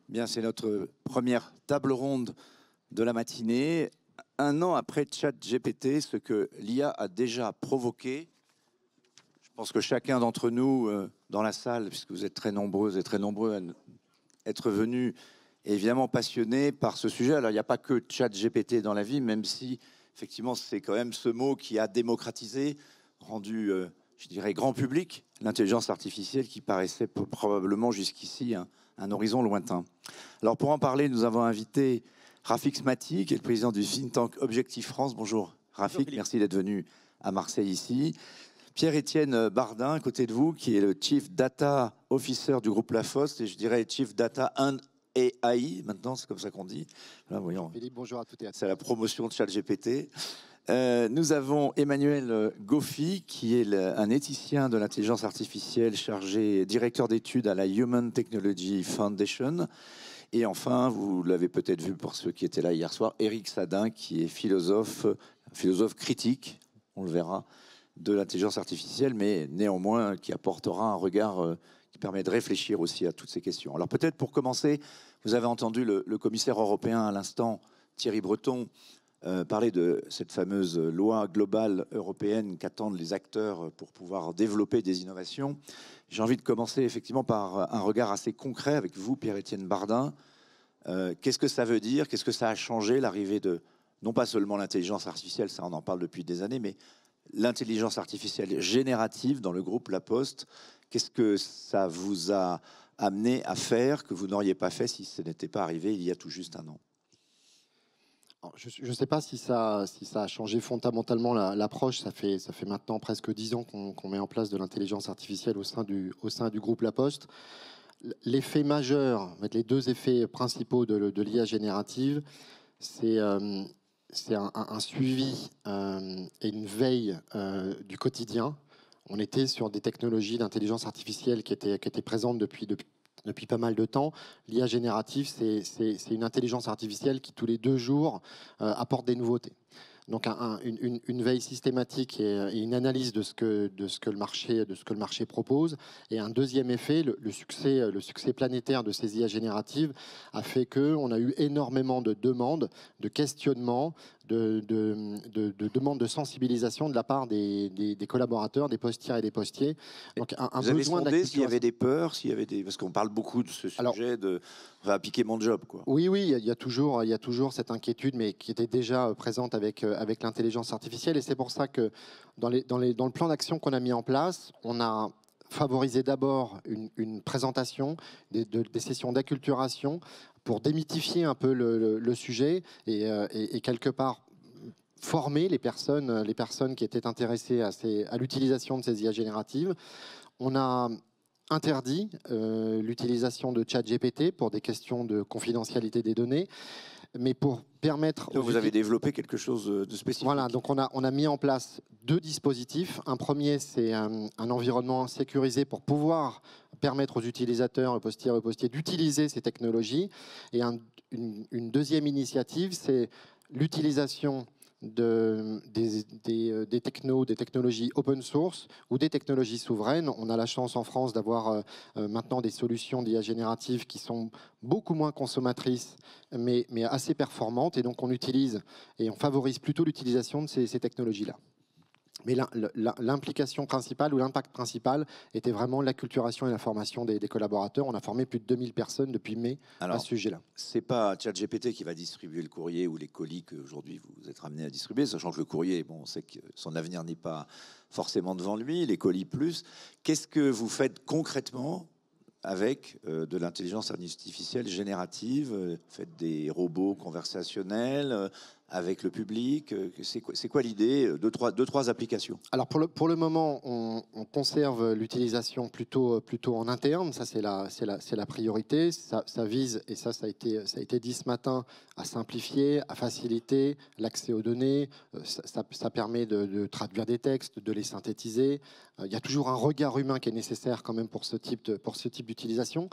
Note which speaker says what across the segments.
Speaker 1: Bien, c'est notre première table ronde de la matinée. Un an après ChatGPT, ce que l'IA a déjà provoqué, je pense que chacun d'entre nous dans la salle, puisque vous êtes très nombreuses et très nombreux à être venus, est évidemment passionné par ce sujet. Alors, il n'y a pas que ChatGPT dans la vie, même si, effectivement, c'est quand même ce mot qui a démocratisé, rendu, je dirais, grand public, l'intelligence artificielle qui paraissait probablement jusqu'ici un horizon lointain. Alors, pour en parler, nous avons invité Rafik Smati, qui est le président du think tank Objectif France. Bonjour Rafik, bonjour, merci d'être venu à Marseille ici. Pierre-Étienne Bardin, à côté de vous, qui est le Chief Data Officer du groupe La Fosse, et je dirais Chief Data and AI, maintenant c'est comme ça qu'on dit. Là, voyons,
Speaker 2: Philippe, bonjour à toutes et à tous.
Speaker 1: C'est la promotion de ChatGPT. Nous avons Emmanuel Goffi, qui est un éthicien de l'intelligence artificielle chargé, directeur d'études à la Human Technology Foundation. Et enfin, vous l'avez peut-être vu pour ceux qui étaient là hier soir, Éric Sadin, qui est philosophe critique, on le verra, de l'intelligence artificielle, mais néanmoins qui apportera un regard qui permet de réfléchir aussi à toutes ces questions. Alors peut-être pour commencer, vous avez entendu le commissaire européen à l'instant, Thierry Breton, parler de cette fameuse loi globale européenne qu'attendent les acteurs pour pouvoir développer des innovations. J'ai envie de commencer effectivement par un regard assez concret avec vous, Pierre-Étienne Bardin. Qu'est-ce que ça veut dire? Qu'est-ce que ça a changé, l'arrivée de, non pas seulement l'intelligence artificielle, ça on en parle depuis des années, mais l'intelligence artificielle générative dans le groupe La Poste? Qu'est-ce que ça vous a amené à faire que vous n'auriez pas fait si ce n'était pas arrivé il y a tout juste un an?
Speaker 2: Je ne sais pas si ça a changé fondamentalement l'approche. Ça fait maintenant presque 10 ans qu'on met en place de l'intelligence artificielle au sein du groupe La Poste. L'effet majeur, les deux effets principaux de l'IA générative, c'est un suivi et une veille du quotidien. On était sur des technologies d'intelligence artificielle qui étaient présentes depuis pas mal de temps. L'IA générative, c'est une intelligence artificielle qui, tous les 2 jours, apporte des nouveautés. Donc une veille systématique et une analyse de ce que le marché propose. Et un deuxième effet, le succès planétaire de ces IA génératives a fait qu'on a eu énormément de demandes, de questionnements, de demandes de sensibilisation de la part des collaborateurs, des postières et des postiers.
Speaker 1: Donc vous avez sondé s'il y avait des peurs, parce qu'on parle beaucoup de ce sujet de on va piquer mon job, quoi.
Speaker 2: Oui, il y a toujours cette inquiétude, mais qui était déjà présente avec l'intelligence artificielle. Et c'est pour ça que dans le plan d'action qu'on a mis en place, on a favorisé d'abord une présentation, des sessions d'acculturation pour démythifier un peu le sujet et quelque part former les personnes qui étaient intéressées à l'utilisation de ces IA génératives. On a interdit l'utilisation de ChatGPT pour des questions de confidentialité des données, mais pour permettre...
Speaker 1: Donc vous avez développé quelque chose de spécifique.
Speaker 2: Voilà, donc on a mis en place 2 dispositifs. Un premier, c'est un environnement sécurisé pour pouvoir permettre aux utilisateurs, aux postiers d'utiliser ces technologies. Et une deuxième initiative, c'est l'utilisation des technologies open source ou des technologies souveraines. On a la chance en France d'avoir maintenant des solutions d'IA générative qui sont beaucoup moins consommatrices, mais assez performantes. Et donc on utilise et on favorise plutôt l'utilisation de ces technologies-là. Mais l'implication principale ou l'impact principal était vraiment l'acculturation et la formation des collaborateurs. On a formé plus de 2000 personnes depuis mai à ce sujet-là.
Speaker 1: Ce n'est pas ChatGPT qui va distribuer le courrier ou les colis qu'aujourd'hui vous êtes ramenés à distribuer, sachant que le courrier, bon, on sait que son avenir n'est pas forcément devant lui, les colis plus. Qu'est-ce que vous faites concrètement avec de l'intelligence artificielle générative? Faites des robots conversationnels avec le public? C'est quoi l'idée? Deux, trois applications.
Speaker 2: Alors pour le moment, on conserve l'utilisation plutôt en interne. Ça, c'est la priorité. Ça vise, et ça a été dit ce matin, à simplifier, à faciliter l'accès aux données. Ça permet de traduire des textes, de les synthétiser. Il y a toujours un regard humain qui est nécessaire quand même pour ce type d'utilisation.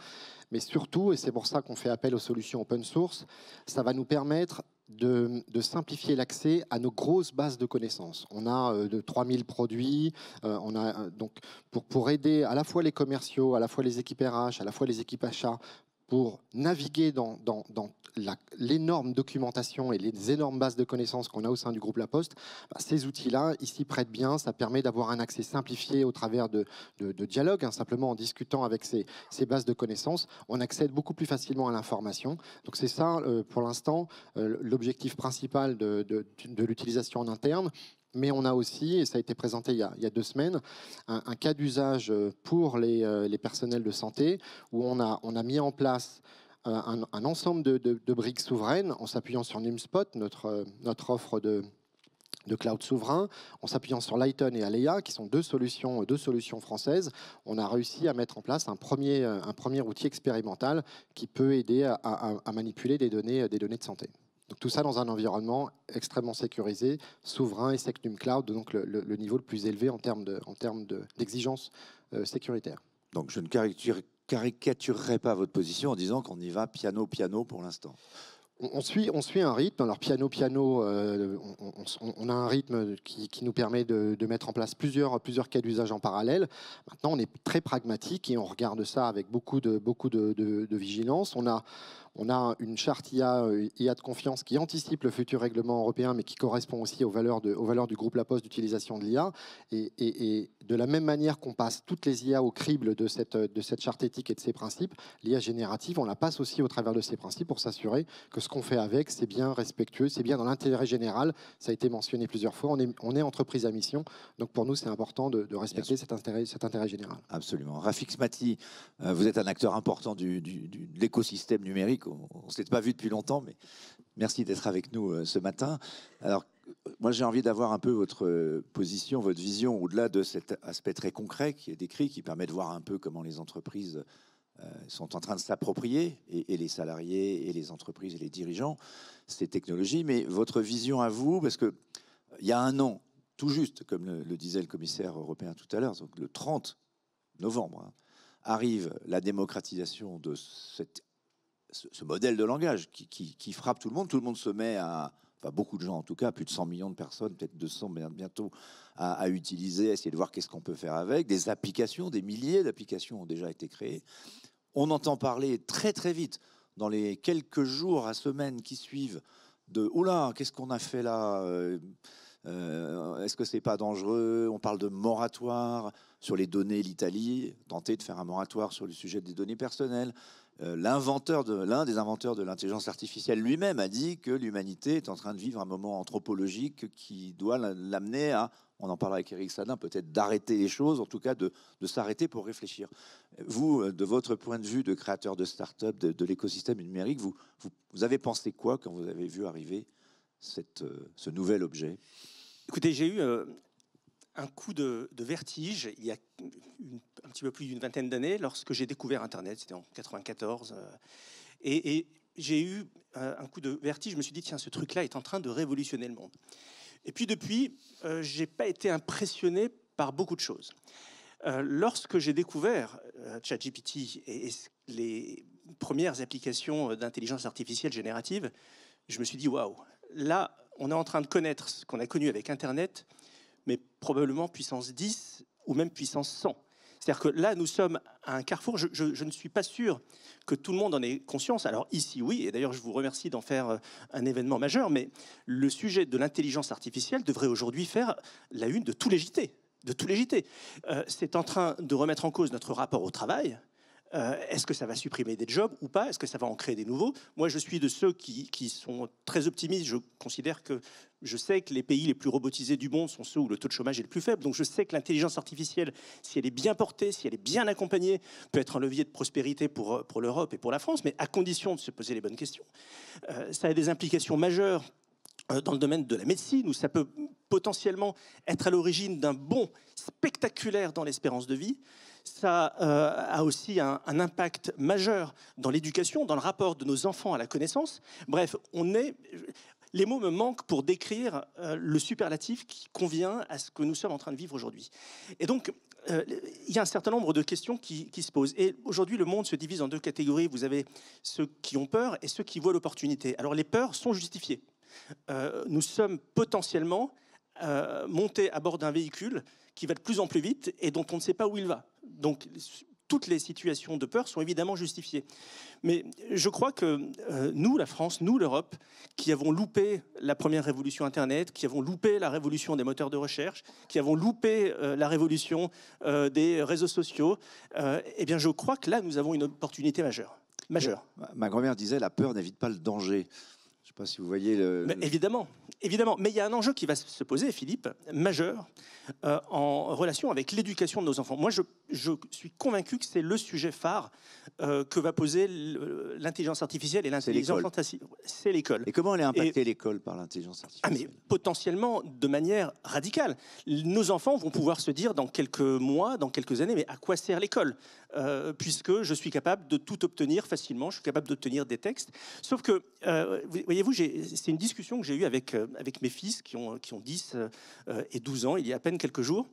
Speaker 2: Mais surtout, et c'est pour ça qu'on fait appel aux solutions open source, ça va nous permettre de simplifier l'accès à nos grosses bases de connaissances. On a de 3000 produits, on a donc pour aider à la fois les commerciaux, à la fois les équipes RH, à la fois les équipes achats, pour naviguer dans l'énorme documentation et les énormes bases de connaissances qu'on a au sein du groupe La Poste, ces outils-là, ici, prêtent bien. Ça permet d'avoir un accès simplifié au travers de dialogues, simplement en discutant avec ces bases de connaissances. On accède beaucoup plus facilement à l'information. Donc c'est ça, pour l'instant, l'objectif principal de l'utilisation en interne. Mais on a aussi, et ça a été présenté il y a 2 semaines, un cas d'usage pour les personnels de santé, où on a mis en place un ensemble de briques souveraines en s'appuyant sur NumSpot, notre offre de cloud souverain, en s'appuyant sur Lighton et Alea, qui sont deux solutions françaises. On a réussi à mettre en place un premier outil expérimental qui peut aider à manipuler des données de santé. Donc tout ça dans un environnement extrêmement sécurisé, souverain et SecNum Cloud, donc le niveau le plus élevé en termes d'exigences sécuritaires.
Speaker 1: Donc je ne caricaturerai pas votre position en disant qu'on y va piano pour l'instant.
Speaker 2: On suit un rythme. Alors piano, on a un rythme qui nous permet de mettre en place plusieurs cas d'usage en parallèle. Maintenant, on est très pragmatique et on regarde ça avec beaucoup de vigilance. On a une charte IA de confiance qui anticipe le futur règlement européen, mais qui correspond aussi aux valeurs du groupe La Poste d'utilisation de l'IA. Et de la même manière qu'on passe toutes les IA au crible de cette charte éthique et de ses principes, l'IA générative, on la passe aussi au travers de ces principes pour s'assurer que ce qu'on fait avec, c'est bien respectueux, c'est bien dans l'intérêt général. Ça a été mentionné plusieurs fois. On est entreprise à mission. Donc pour nous, c'est important de respecter cet intérêt général.
Speaker 1: Absolument. Rafik Smati, vous êtes un acteur important de l'écosystème numérique. On ne s'est pas vu depuis longtemps, mais merci d'être avec nous ce matin. Alors, moi, j'ai envie d'avoir un peu votre position, votre vision, au-delà de cet aspect très concret qui est décrit, qui permet de voir un peu comment les entreprises sont en train de s'approprier, et les salariés, et les entreprises, et les dirigeants, ces technologies. Mais votre vision à vous, parce qu'il y a 1 an, tout juste, comme le disait le commissaire européen tout à l'heure, donc le 30 novembre, arrive la démocratisation de ce modèle de langage qui frappe tout le monde. Tout le monde se met enfin beaucoup de gens en tout cas, plus de 100 millions de personnes, peut-être 200 bientôt, à utiliser, à essayer de voir qu'est-ce qu'on peut faire avec. Des applications, des milliers d'applications ont déjà été créées. On entend parler très très vite, dans les quelques jours à semaines qui suivent, de « Oula, qu'est-ce qu'on a fait là est-ce que c'est pas dangereux ?» On parle de moratoire sur les données, l'Italie, tenter de faire un moratoire sur le sujet des données personnelles. L'un des inventeurs de l'intelligence artificielle lui-même a dit que l'humanité est en train de vivre un moment anthropologique qui doit l'amener à, on en parlera avec Eric Sadin, peut-être d'arrêter les choses, en tout cas de s'arrêter pour réfléchir. Vous, de votre point de vue de créateur de start-up, de l'écosystème numérique, vous avez pensé quoi quand vous avez vu arriver ce nouvel objet?
Speaker 3: Écoutez, j'ai eu un coup de vertige il y a un petit peu plus d'une vingtaine d'années lorsque j'ai découvert Internet, c'était en 94. Et j'ai eu un coup de vertige, je me suis dit, tiens, ce truc-là est en train de révolutionner le monde. Et puis depuis, je n'ai pas été impressionné par beaucoup de choses. Lorsque j'ai découvert ChatGPT et les premières applications d'intelligence artificielle générative, je me suis dit, waouh, là, on est en train de connaître ce qu'on a connu avec Internet, mais probablement puissance 10 ou même puissance 100. C'est-à-dire que là, nous sommes à un carrefour. Je ne suis pas sûr que tout le monde en ait conscience. Alors ici, oui, et d'ailleurs, je vous remercie d'en faire un événement majeur, mais le sujet de l'intelligence artificielle devrait aujourd'hui faire la une de tous les JT. C'est en train de remettre en cause notre rapport au travail. Est-ce que ça va supprimer des jobs ou pas? Est-ce que ça va en créer des nouveaux? Moi, je suis de ceux qui sont très optimistes. Je sais que les pays les plus robotisés du monde sont ceux où le taux de chômage est le plus faible. Donc je sais que l'intelligence artificielle, si elle est bien portée, si elle est bien accompagnée, peut être un levier de prospérité pour l'Europe et pour la France, mais à condition de se poser les bonnes questions. Ça a des implications majeures dans le domaine de la médecine, où ça peut potentiellement être à l'origine d'un bond spectaculaire dans l'espérance de vie. Ça a aussi un impact majeur dans l'éducation, dans le rapport de nos enfants à la connaissance. Bref, les mots me manquent pour décrire le superlatif qui convient à ce que nous sommes en train de vivre aujourd'hui. Et donc, il y a un certain nombre de questions qui se posent. Et aujourd'hui, le monde se divise en 2 catégories. Vous avez ceux qui ont peur et ceux qui voient l'opportunité. Alors, les peurs sont justifiées. Nous sommes potentiellement montés à bord d'un véhicule qui va de plus en plus vite et dont on ne sait pas où il va. Donc, toutes les situations de peur sont évidemment justifiées. Mais je crois que nous, la France, nous, l'Europe, qui avons loupé la première révolution Internet, qui avons loupé la révolution des moteurs de recherche, qui avons loupé la révolution des réseaux sociaux, eh bien, je crois que là, nous avons une opportunité majeure.
Speaker 1: Ma grand-mère disait, la peur n'évite pas le danger. Je ne sais pas si vous voyez
Speaker 3: Mais évidemment. Mais il y a un enjeu qui va se poser, Philippe, majeur, en relation avec l'éducation de nos enfants. Moi, je suis convaincu que c'est le sujet phare que va poser l'intelligence artificielle et l'intelligence fantastique. C'est l'école.
Speaker 1: Et comment elle est impactée, l'école, par l'intelligence artificielle?
Speaker 3: Mais potentiellement de manière radicale. Nos enfants vont pouvoir se dire dans quelques mois, dans quelques années, mais à quoi sert l'école? Puisque je suis capable de tout obtenir facilement, je suis capable d'obtenir des textes. Sauf que, voyez-vous, c'est une discussion que j'ai eue avec mes fils qui ont 10 et 12 ans, il y a à peine quelques jours.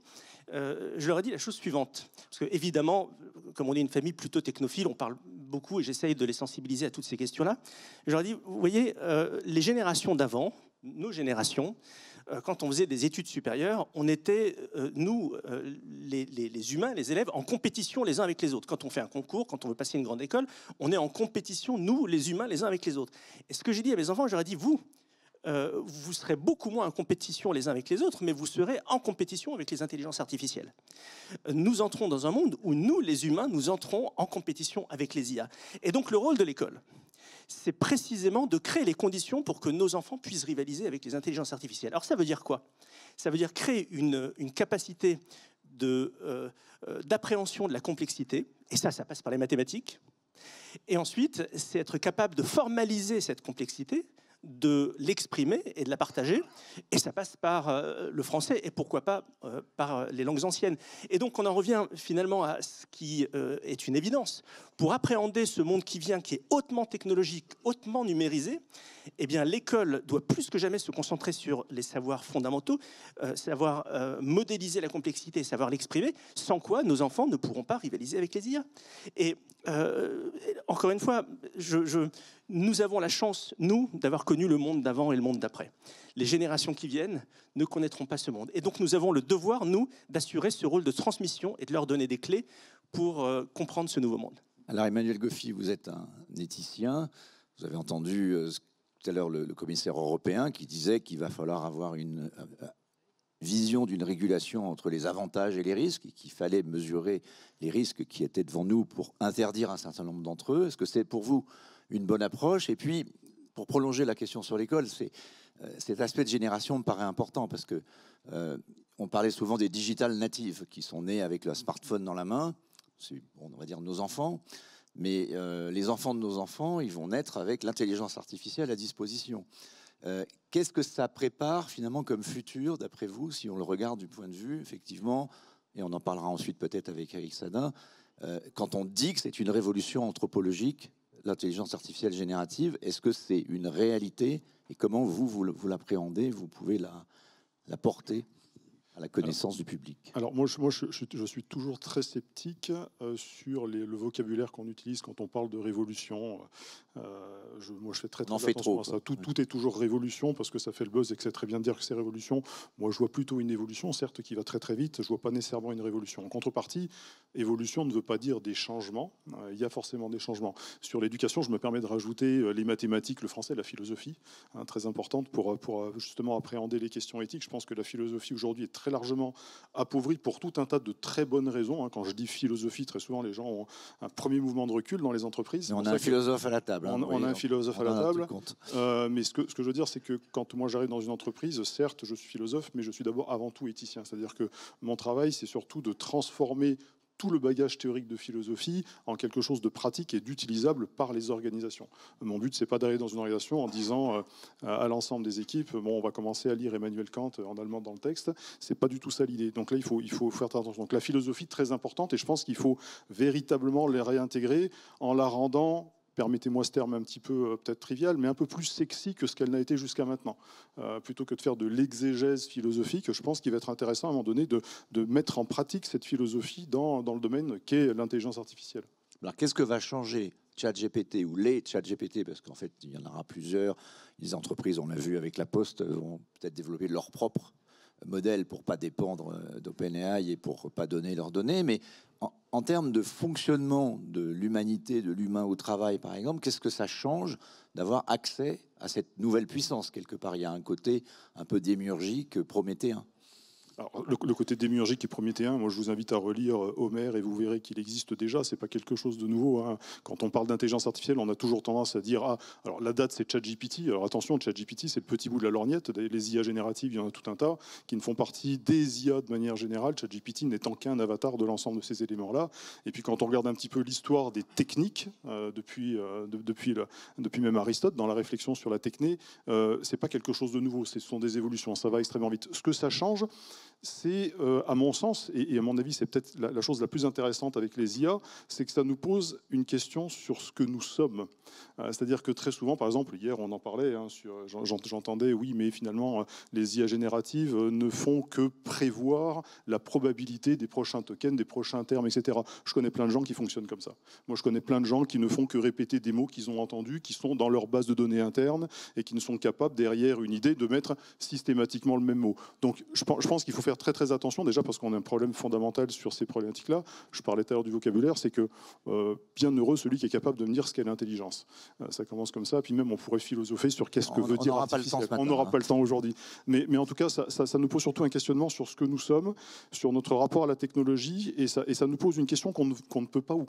Speaker 3: Je leur ai dit la chose suivante. Parce que, évidemment, comme on est une famille plutôt technophile, on parle beaucoup et j'essaye de les sensibiliser à toutes ces questions-là. Je leur ai dit, vous voyez, les générations d'avant, nos générations, quand on faisait des études supérieures, on était, nous, les humains, les élèves, en compétition les uns avec les autres. Quand on fait un concours, quand on veut passer une grande école, on est en compétition, nous, les humains, les uns avec les autres. Et ce que j'ai dit à mes enfants, j'aurais dit, vous serez beaucoup moins en compétition les uns avec les autres, mais vous serez en compétition avec les intelligences artificielles. Nous entrons dans un monde où nous, les humains, nous entrons en compétition avec les IA. Et donc le rôle de l'école, c'est précisément de créer les conditions pour que nos enfants puissent rivaliser avec les intelligences artificielles. Alors ça veut dire quoi? Ça veut dire créer une capacité d'appréhension de la complexité, et ça passe par les mathématiques. Et ensuite, c'est être capable de formaliser cette complexité, de l'exprimer et de la partager, et ça passe par le français et pourquoi pas par les langues anciennes. Et donc on en revient finalement à ce qui est une évidence. Pour appréhender ce monde qui vient, qui est hautement technologique, hautement numérisé, eh bien l'école doit plus que jamais se concentrer sur les savoirs fondamentaux, savoir modéliser la complexité, savoir l'exprimer, sans quoi nos enfants ne pourront pas rivaliser avec les IA. Et encore une fois, nous avons la chance, nous, d'avoir connu le monde d'avant et le monde d'après. Les générations qui viennent ne connaîtront pas ce monde. Et donc nous avons le devoir, nous, d'assurer ce rôle de transmission et de leur donner des clés pour comprendre ce nouveau monde.
Speaker 1: Alors Emmanuel Goffi, vous êtes un éthicien. Vous avez entendu tout à l'heure le commissaire européen qui disait qu'il va falloir avoir une vision d'une régulation entre les avantages et les risques, et qu'il fallait mesurer les risques qui étaient devant nous pour interdire un certain nombre d'entre eux. Est-ce que c'est pour vous une bonne approche? Et puis, pour prolonger la question sur l'école, cet aspect de génération me paraît important parce que on parlait souvent des digital natives qui sont nés avec le smartphone dans la main. C'est, on va dire, nos enfants. Mais les enfants de nos enfants, ils vont naître avec l'intelligence artificielle à disposition. Qu'est-ce que ça prépare finalement comme futur, d'après vous, si on le regarde du point de vue, effectivement, et on en parlera ensuite peut-être avec Eric Sadin, quand on dit que c'est une révolution anthropologique, l'intelligence artificielle générative, est-ce que c'est une réalité et comment vous l'appréhendez, vous pouvez la porter à la connaissance du public?
Speaker 4: Alors moi, je suis toujours très sceptique sur le vocabulaire qu'on utilise quand on parle de révolution. Moi, je fais très attention à ça. Tout est toujours révolution parce que ça fait le buzz et que c'est très bien de dire que c'est révolution. Moi, je vois plutôt une évolution, certes, qui va très très vite. Je vois pas nécessairement une révolution. En contrepartie, évolution ne veut pas dire des changements. Il y a forcément des changements. Sur l'éducation, je me permets de rajouter les mathématiques, le français, la philosophie, très importante pour justement appréhender les questions éthiques. Je pense que la philosophie aujourd'hui est très largement appauvrie pour tout un tas de très bonnes raisons. Quand je dis philosophie, très souvent les gens ont un premier mouvement de recul dans les entreprises.
Speaker 1: Mais on a un philosophe à la table.
Speaker 4: On a un philosophe à la table. Mais ce que je veux dire, c'est que quand moi j'arrive dans une entreprise, certes, je suis philosophe, mais je suis d'abord avant tout éthicien. C'est-à-dire que mon travail, c'est surtout de transformer tout le bagage théorique de philosophie en quelque chose de pratique et d'utilisable par les organisations. Mon but, c'est pas d'aller dans une organisation en disant à l'ensemble des équipes, bon, on va commencer à lire Emmanuel Kant en allemand dans le texte. C'est pas du tout ça l'idée. Donc là, il faut faire attention. Donc la philosophie, très importante, et je pense qu'il faut véritablement les réintégrer en la rendant, permettez-moi ce terme un petit peu peut-être trivial, mais un peu plus sexy que ce qu'elle n'a été jusqu'à maintenant. Plutôt que de faire de l'exégèse philosophique, je pense qu'il va être intéressant à un moment donné de mettre en pratique cette philosophie dans le domaine qu'est l'intelligence artificielle.
Speaker 1: Alors qu'est-ce que va changer ChatGPT ou les ChatGPT, parce qu'en fait, il y en aura plusieurs. Les entreprises, on l'a vu avec La Poste, vont peut-être développer leur propre modèle pour pas dépendre d'OpenAI et pour pas donner leurs données, mais en termes de fonctionnement de l'humanité, de l'humain au travail, par exemple, qu'est-ce que ça change d'avoir accès à cette nouvelle puissance? Quelque part, il y a un côté un peu démiurgique, prométhéen.
Speaker 4: Alors, le côté démiurgique et prométhéen, moi je vous invite à relire Homère et vous verrez qu'il existe déjà, c'est pas quelque chose de nouveau. Hein. Quand on parle d'intelligence artificielle, on a toujours tendance à dire alors la date c'est ChatGPT. Alors attention, ChatGPT c'est le petit bout de la lorgnette. Les IA génératives, il y en a tout un tas qui ne font partie des IA de manière générale. ChatGPT n'étant qu'un avatar de l'ensemble de ces éléments-là. Et puis quand on regarde un petit peu l'histoire des techniques depuis même Aristote dans la réflexion sur la techné, c'est pas quelque chose de nouveau. Ce sont des évolutions, ça va extrêmement vite. Ce que ça change, c'est, à mon sens, et à mon avis, c'est peut-être la chose la plus intéressante avec les IA, c'est que ça nous pose une question sur ce que nous sommes. C'est-à-dire que très souvent, par exemple, hier, on en parlait, hein, j'entendais, oui, mais finalement, les IA génératives ne font que prévoir la probabilité des prochains tokens, des prochains termes, etc. Je connais plein de gens qui fonctionnent comme ça. Moi, je connais plein de gens qui ne font que répéter des mots qu'ils ont entendus, qui sont dans leur base de données interne et qui ne sont capables, derrière une idée, de mettre systématiquement le même mot. Donc, je pense qu'il faut faire très très attention, déjà parce qu'on a un problème fondamental sur ces problématiques-là. Je parlais tout à l'heure du vocabulaire, c'est que bien heureux celui qui est capable de me dire ce qu'est l'intelligence. Ça commence comme ça, puis même on pourrait philosopher sur qu'est-ce que veut dire artificiel. On n'aura pas le temps aujourd'hui. Mais en tout cas, ça nous pose surtout un questionnement sur ce que nous sommes, sur notre rapport à la technologie, et ça nous pose une question qu'on ne peut pas, ou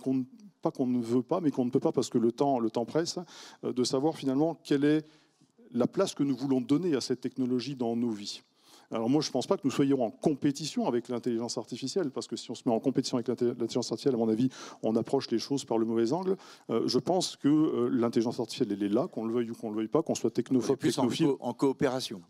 Speaker 4: pas qu'on ne veut pas, mais qu'on ne peut pas parce que le temps presse, de savoir finalement quelle est la place que nous voulons donner à cette technologie dans nos vies. Alors moi, je ne pense pas que nous soyons en compétition avec l'intelligence artificielle, parce que si on se met en compétition avec l'intelligence artificielle, à mon avis, on approche les choses par le mauvais angle. Je pense que l'intelligence artificielle, elle est là, qu'on le veuille ou qu'on ne le veuille pas, qu'on soit technophobe, technophile.
Speaker 1: En coopération.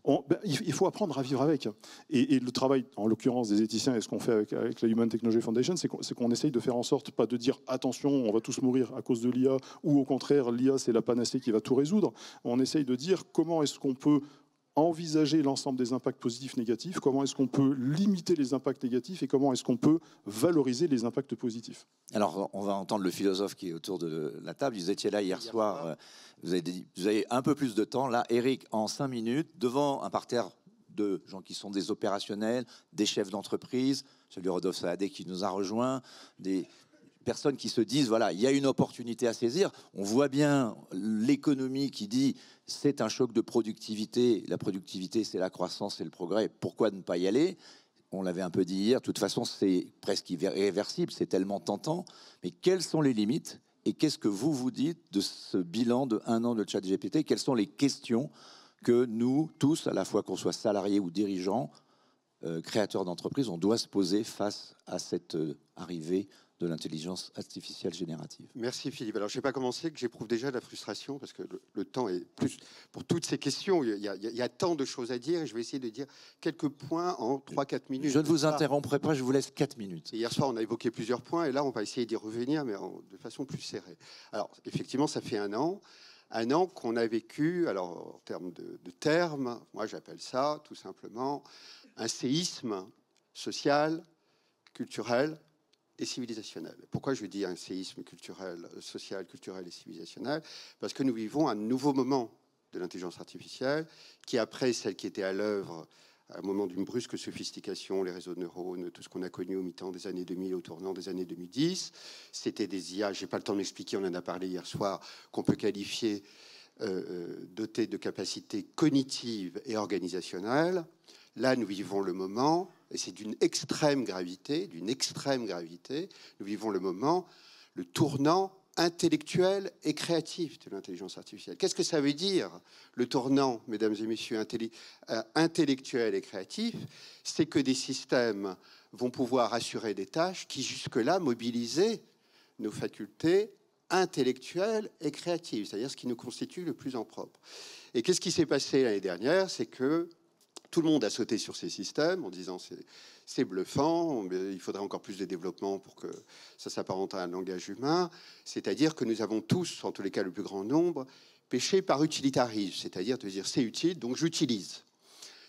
Speaker 4: Il faut apprendre à vivre avec. Et le travail, en l'occurrence des éthiciens, et ce qu'on fait avec la Human Technology Foundation, c'est qu'on essaye de faire en sorte, pas de dire attention, on va tous mourir à cause de l'IA, ou au contraire, l'IA, c'est la panacée qui va tout résoudre. On essaye de dire comment est-ce qu'on peut envisager l'ensemble des impacts positifs, négatifs, comment est-ce qu'on peut limiter les impacts négatifs et comment est-ce qu'on peut valoriser les impacts positifs.
Speaker 1: Alors, on va entendre le philosophe qui est autour de la table. Vous étiez là hier soir, vous avez un peu plus de temps. Là, Eric, en 5 minutes, devant un parterre de gens qui sont des opérationnels, des chefs d'entreprise, celui de Rodolphe Saadé qui nous a rejoint, des personnes qui se disent, voilà, il y a une opportunité à saisir. On voit bien l'économie qui dit, c'est un choc de productivité. La productivité, c'est la croissance, c'est le progrès. Pourquoi ne pas y aller? On l'avait un peu dit hier. De toute façon, c'est presque irréversible. C'est tellement tentant. Mais quelles sont les limites? Et qu'est-ce que vous dites de ce bilan de 1 an de ChatGPT? Quelles sont les questions que nous, tous, à la fois qu'on soit salariés ou dirigeants, créateurs d'entreprises, on doit se poser face à cette arrivée de l'intelligence artificielle générative?
Speaker 5: Merci Philippe. Alors je n'ai pas commencé, que j'éprouve déjà de la frustration parce que le temps est plus pour toutes ces questions. Il y a tant de choses à dire et je vais essayer de dire quelques points en 3-4 minutes.
Speaker 1: Je ne vous interromprai pas, je vous laisse 4 minutes.
Speaker 5: Et hier soir, on a évoqué plusieurs points et là, on va essayer d'y revenir, mais de façon plus serrée. Alors effectivement, ça fait 1 an. 1 an qu'on a vécu, alors en termes de termes, moi j'appelle ça tout simplement un séisme social, culturel et civilisationnel. Pourquoi je dis un séisme culturel, social, culturel et civilisationnel? Parce que nous vivons un nouveau moment de l'intelligence artificielle qui, après celle qui était à l'œuvre à un moment d'une brusque sophistication, les réseaux de neurones, tout ce qu'on a connu au mi-temps des années 2000, au tournant des années 2010, c'était des IA, je n'ai pas le temps de m'expliquer, on en a parlé hier soir, qu'on peut qualifier dotés de capacités cognitives et organisationnelles. Là, nous vivons le moment, et c'est d'une extrême gravité, nous vivons le moment, le tournant intellectuel et créatif de l'intelligence artificielle. Qu'est-ce que ça veut dire, le tournant, mesdames et messieurs, intellectuel et créatif? C'est que des systèmes vont pouvoir assurer des tâches qui, jusque-là, mobilisaient nos facultés intellectuelles et créatives, c'est-à-dire ce qui nous constitue le plus en propre. Et qu'est-ce qui s'est passé l'année dernière? C'est que tout le monde a sauté sur ces systèmes en disant c'est bluffant, mais il faudrait encore plus de développement pour que ça s'apparente à un langage humain. C'est-à-dire que nous avons tous, en tous les cas le plus grand nombre, péché par utilitarisme, c'est-à-dire de dire c'est utile, donc j'utilise.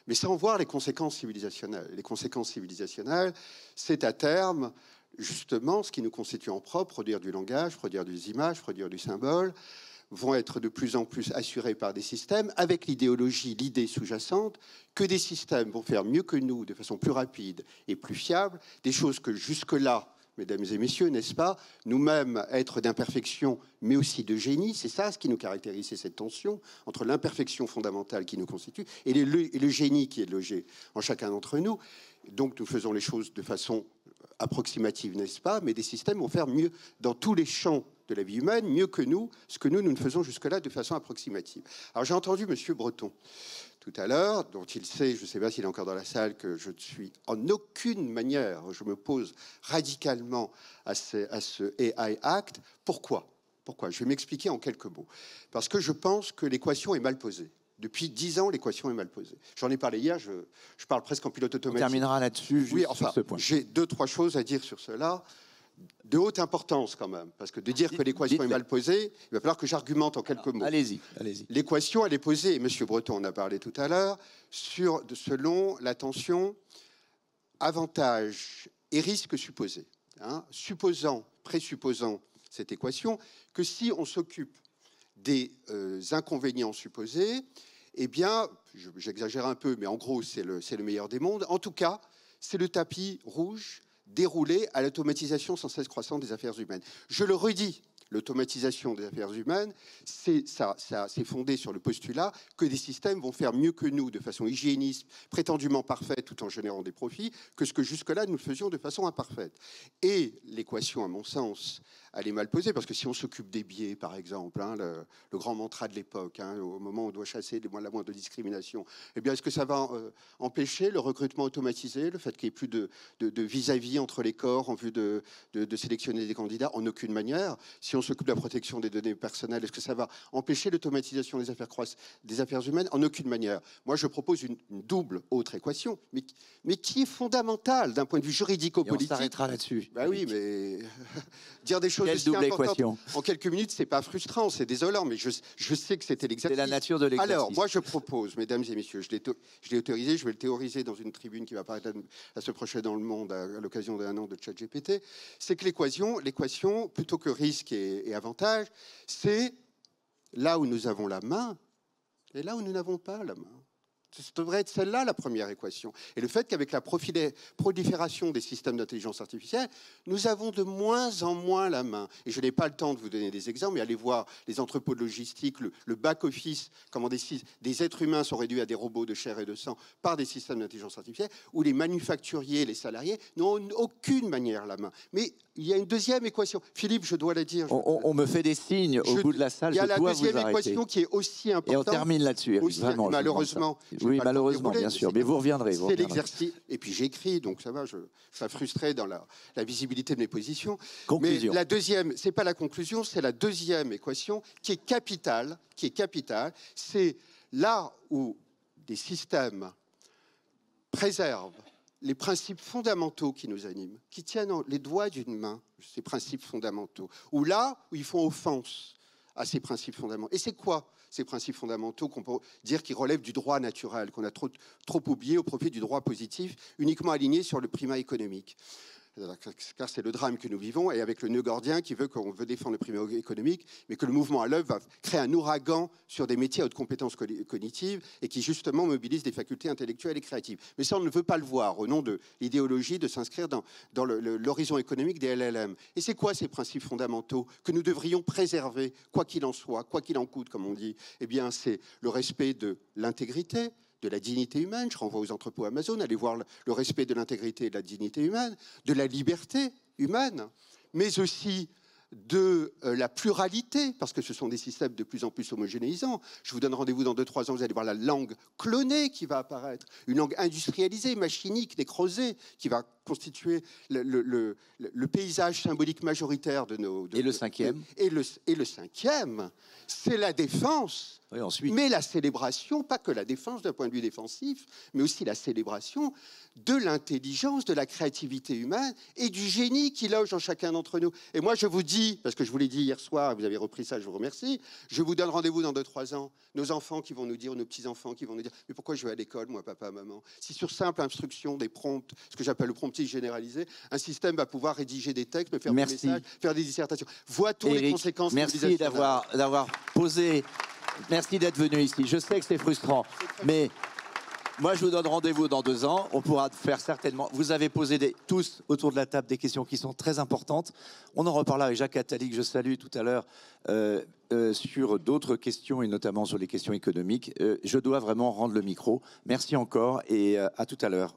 Speaker 5: Mais sans voir les conséquences civilisationnelles. Les conséquences civilisationnelles, c'est à terme justement ce qui nous constitue en propre, produire du langage, produire des images, produire du symbole. vont être de plus en plus assurés par des systèmes, avec l'idéologie, l'idée sous-jacente, que des systèmes vont faire mieux que nous, de façon plus rapide et plus fiable, des choses que jusque-là, mesdames et messieurs, n'est-ce pas, nous-mêmes, être d'imperfection, mais aussi de génie, c'est ça ce qui nous caractérise, c'est cette tension entre l'imperfection fondamentale qui nous constitue et le génie qui est logé en chacun d'entre nous. Donc nous faisons les choses de façon approximative, n'est-ce pas, mais des systèmes vont faire mieux dans tous les champs de la vie humaine, mieux que nous, ce que nous ne faisons jusque-là de façon approximative. Alors j'ai entendu M. Breton tout à l'heure, dont il sait, je ne sais pas s'il est encore dans la salle, que je ne suis en aucune manière, je m'oppose radicalement à ce AI Act. Pourquoi ? Je vais m'expliquer en quelques mots. Parce que je pense que l'équation est mal posée. Depuis 10 ans, l'équation est mal posée. J'en ai parlé hier, je parle presque en pilote automatique.
Speaker 1: On terminera là-dessus,
Speaker 5: oui, enfin, sur ce point. J'ai 2-3 choses à dire sur cela, de haute importance quand même, parce que de dire que l'équation est mal posée, il va falloir que j'argumente en quelques mots.
Speaker 1: Allez-y.
Speaker 5: L'équation, elle est posée, et M. Breton en a parlé tout à l'heure, selon la tension avantages et risques supposés. Présupposant cette équation, que si on s'occupe des inconvénients supposés, eh bien, j'exagère un peu, mais en gros, c'est le meilleur des mondes. En tout cas, c'est le tapis rouge déroulé à l'automatisation sans cesse croissante des affaires humaines. Je le redis, l'automatisation des affaires humaines, c'est fondé sur le postulat que des systèmes vont faire mieux que nous, de façon hygiéniste, prétendument parfaite, tout en générant des profits, que ce que jusque-là, nous le faisions de façon imparfaite. Et l'équation, à mon sens, elle est mal posée, parce que si on s'occupe des biais, par exemple, le grand mantra de l'époque, au moment où on doit chasser la moindre discrimination, eh bien, est-ce que ça va empêcher le recrutement automatisé, le fait qu'il n'y ait plus de vis-à-vis entre les corps en vue de sélectionner des candidats? En aucune manière. Si on s'occupe de la protection des données personnelles, est-ce que ça va empêcher l'automatisation des affaires humaines? En aucune manière. Moi, je propose une double autre équation, mais qui est fondamentale d'un point de vue juridico-politique.
Speaker 1: On s'arrêtera là-dessus.
Speaker 5: Ben oui, mais dire des choses aussi importantes en quelques minutes, c'est pas frustrant, c'est désolant, mais je sais que c'était l'exercice.
Speaker 1: C'est la nature de l'exercice.
Speaker 5: Alors, moi, je propose, mesdames et messieurs, je l'ai autorisé, je vais le théoriser dans une tribune qui va apparaître la semaine prochaine dans Le Monde à l'occasion d'un an de ChatGPT, c'est que l'équation, plutôt que risque et avantage, c'est là où nous avons la main et là où nous n'avons pas la main. Ça devrait être celle-là, la première équation. Et le fait qu'avec la prolifération des systèmes d'intelligence artificielle, nous avons de moins en moins la main. Et je n'ai pas le temps de vous donner des exemples, mais allez voir les entrepôts de logistique, le back-office, comment des êtres humains sont réduits à des robots de chair et de sang par des systèmes d'intelligence artificielle, où les manufacturiers, les salariés n'ont aucune manière la main. Mais il y a une deuxième équation. Philippe, je dois la dire.
Speaker 1: On me fait des signes au bout de la salle.
Speaker 5: Il y a la deuxième équation qui est aussi importante.
Speaker 1: Et on termine là-dessus.
Speaker 5: Vraiment, malheureusement.
Speaker 1: Oui, malheureusement, bien sûr. Mais vous reviendrez.
Speaker 5: C'est l'exercice. Et puis j'écris, donc ça va, ça frustrait dans la visibilité de mes positions.
Speaker 1: Conclusion.
Speaker 5: Mais la deuxième, c'est pas la conclusion, c'est la deuxième équation qui est capitale. C'est là où des systèmes préservent les principes fondamentaux qui nous animent, qui tiennent les doigts d'une main, ces principes fondamentaux, ou là où ils font offense à ces principes fondamentaux. Et c'est quoi ces principes fondamentaux qu'on peut dire qui relèvent du droit naturel, qu'on a trop oublié au profit du droit positif, uniquement aligné sur le primat économique? Car c'est le drame que nous vivons, et avec le nœud gordien qui veut qu'on veut défendre le primat économique, mais que le mouvement à l'œuvre va créer un ouragan sur des métiers à haute compétence cognitive et qui justement mobilise des facultés intellectuelles et créatives. Mais ça, on ne veut pas le voir au nom de l'idéologie de s'inscrire dans l'horizon économique des LLM. Et c'est quoi ces principes fondamentaux que nous devrions préserver, quoi qu'il en soit, quoi qu'il en coûte, comme on dit? Eh bien, c'est le respect de l'intégrité, de la dignité humaine, je renvoie aux entrepôts Amazon, allez voir le respect de l'intégrité et de la dignité humaine, de la liberté humaine, mais aussi de la pluralité, parce que ce sont des systèmes de plus en plus homogénéisants. Je vous donne rendez-vous dans 2-3 ans, vous allez voir la langue clonée qui va apparaître, une langue industrialisée, machinique, nécrosée, qui va constituer le paysage symbolique majoritaire de nos...
Speaker 1: Et le cinquième
Speaker 5: Et le cinquième, c'est la défense
Speaker 1: Oui, ensuite.
Speaker 5: Mais la célébration, pas que la défense d'un point de vue défensif, mais aussi la célébration de l'intelligence, de la créativité humaine et du génie qui loge en chacun d'entre nous. Et moi, je vous dis, parce que je vous l'ai dit hier soir, vous avez repris ça, je vous remercie, je vous donne rendez-vous dans 2-3 ans. Nos enfants qui vont nous dire, nos petits-enfants qui vont nous dire, mais pourquoi je vais à l'école, moi, papa, maman? Si sur simple instruction, des prompts, ce que j'appelle le prompting généralisé, un système va pouvoir rédiger des textes, me faire des messages, faire des dissertations. Voit-on les conséquences?
Speaker 1: Merci d'avoir posé... Merci d'être venu ici. Je sais que c'est frustrant, mais moi, je vous donne rendez-vous dans 2 ans. On pourra faire certainement... Vous avez posé tous autour de la table des questions qui sont très importantes. On en reparlera avec Jacques Attali, que je salue tout à l'heure, sur d'autres questions, et notamment sur les questions économiques. Je dois vraiment rendre le micro. Merci encore et à tout à l'heure.